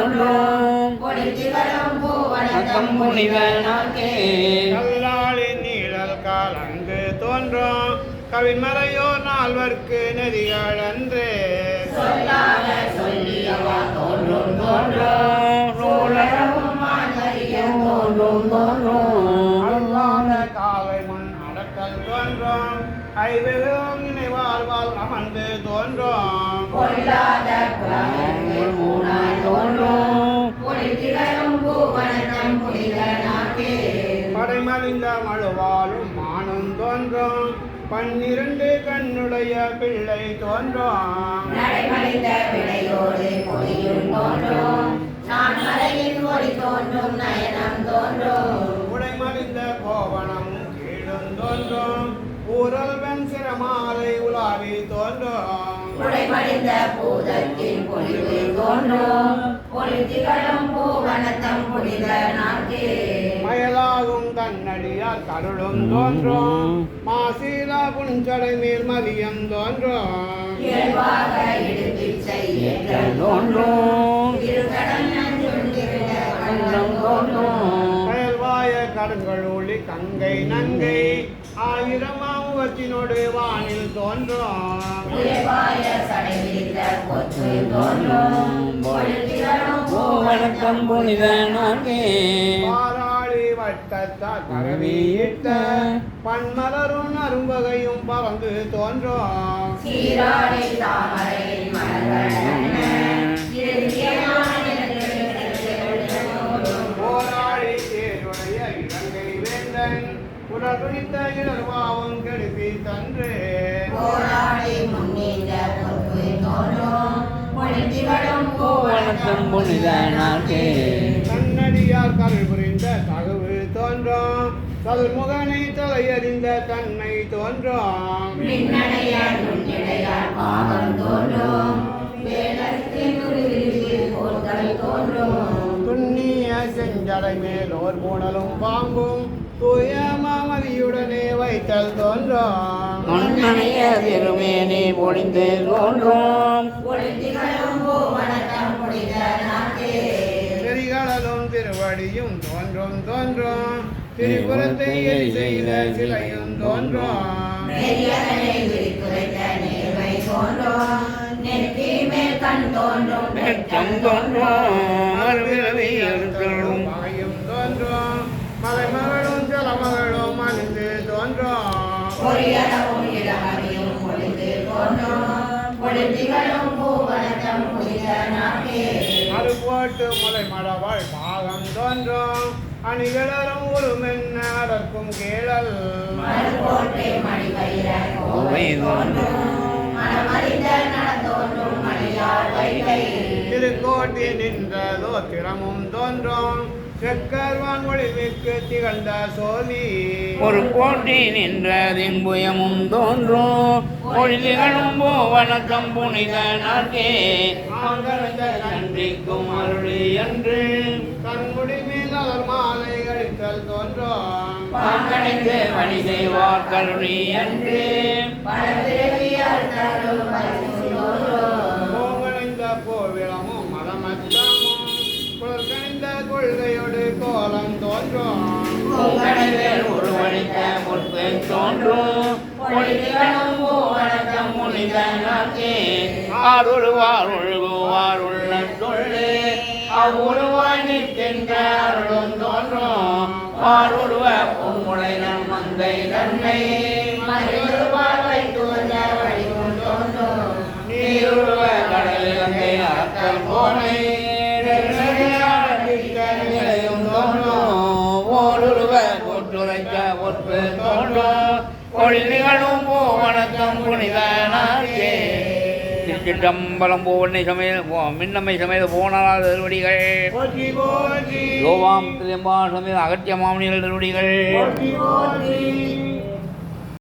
தோன்றும் புனிதனாக்கே கல்லாளின் நீழல் காலங்கு தோன்றும் கவிமறையோ நால்வர்க்கு நெறிகள் அன்றே அல்லாத காவை முன் அடக்கல் தோன்றும் ஐவரும் நினைவாழ்வால் அமர்ந்து தோன்றும் படைமலிந்த மழுவாலும் மானும் தோன்றும் 12 கண்ணுடைய பிள்ளை தோன்றும் உடைமலிந்த கோவணமும் கீழும் தோன்றும் ஊரல்வன் சிரமாலை உலாவி தோன்றும் உடைமடிந்த பூதத்தின் பொலிவு தோன்றும் பொலித்திகளும் பூவனத்தம் புனித நாக்கே மயலாகும் தன்னடியால் கருளும் தோன்றும் மாசீலா புஞ்சடை மேல் மதியம் தோன்றும் இயல்பாக இடுப்பில் செய்ய தோன்றும் கயல்வாய கடன்கள் ஒளி கங்கை நங்கை 1000 முகத்தினோடு வானில் தோன்றும் வணக்கம் புனிதனாக்கே பாராளி வட்டத்தால் பரவியிட்ட பன்மலரும் அரும்பகையும் பறந்து தோன்றும் போராளி தேருடைய இலங்கை வேந்தன் உடற்குனித்த இளர்வாவும் கெடுப்பி தன்று வணக்கம் புனிதனாக்கே தன்னடியார் கருள் புரிந்த தகவு தோன்றும் சதுர்முகனை தலையறிந்த தன்மை தோன்றும் துண்ணிய செஞ்சடை மேலோர் பூணலும் பாம்பும் தூய மாமதியுடனே வைத்தல் தோன்றும் மண்ணைய திருமேனி பொழிந்து தோன்றும் செறிகளலும் திருவடியும் தோன்றும் தோன்றும் திரிபுரத்தை எரி செய்த சிலையும் தோன்றும் வெட்கம் தோன்றும் மறுபிறவி அறுத்தலும் வாயும் தோன்றும் மலைமகளும் ஜலமகளும் அணிந்து தோன்றும் அறுபோட்டு மலை மடவாள் பாகம் தோன்றும் அணிகளரும் ஒரு மென்ன அடர்க்கும் கேளல் திருக்கோட்டி நின்றதோ திறமும் தோன்றும் செக்கர்வான் ஒளிமிக்கு திகழ்ந்த சோதி ஒரு கோட்டி நின்றதின் புயமும் தோன்றும் பொழில்களும் வணக்கம் புனிதனாக்கே நன்றிக்கும் அருளி என்று கண்முடி மேல் அலர் மாலை அடித்தல் தோன்றும் பாங்கடைந்து வழி செய்வார் கருணி என்று கோங்கணிந்த கோவிலமும் மலமத்தமும் குளர்கணிந்த கொள்கையோடு கோலம் தோன்றும் உருவழித்த முற்பு தோன்றும் பொழில்களும் வணக்கம் புனிதனாக்கே ஆருள்வார் ஒழுகுவார் உள்ள தொழு அவ்வுருவாய் நிற்கின்ற அருளும் தோன்றும் ஆருருவ பொன்முளை மந்தை தன்னை நீருருவ கடலிலங்கை அறக்கல் போனை நிலையும் தோன்றும் ஓருருவ ஒற்றுரைக்க ஒற்பு தோன்றும் பொழில்களும் வணக்கம் புனிதனாக்கே திருச்சிற்றம்பலம் பூவண்ணை சமேத மின்னம்மை சமேத போனார் திருவடிகள் போற்றி போற்றி யோவாம் திரியம்பா சமேத அகத்திய மாமனிகள் திருவடிகள் போற்றி போற்றி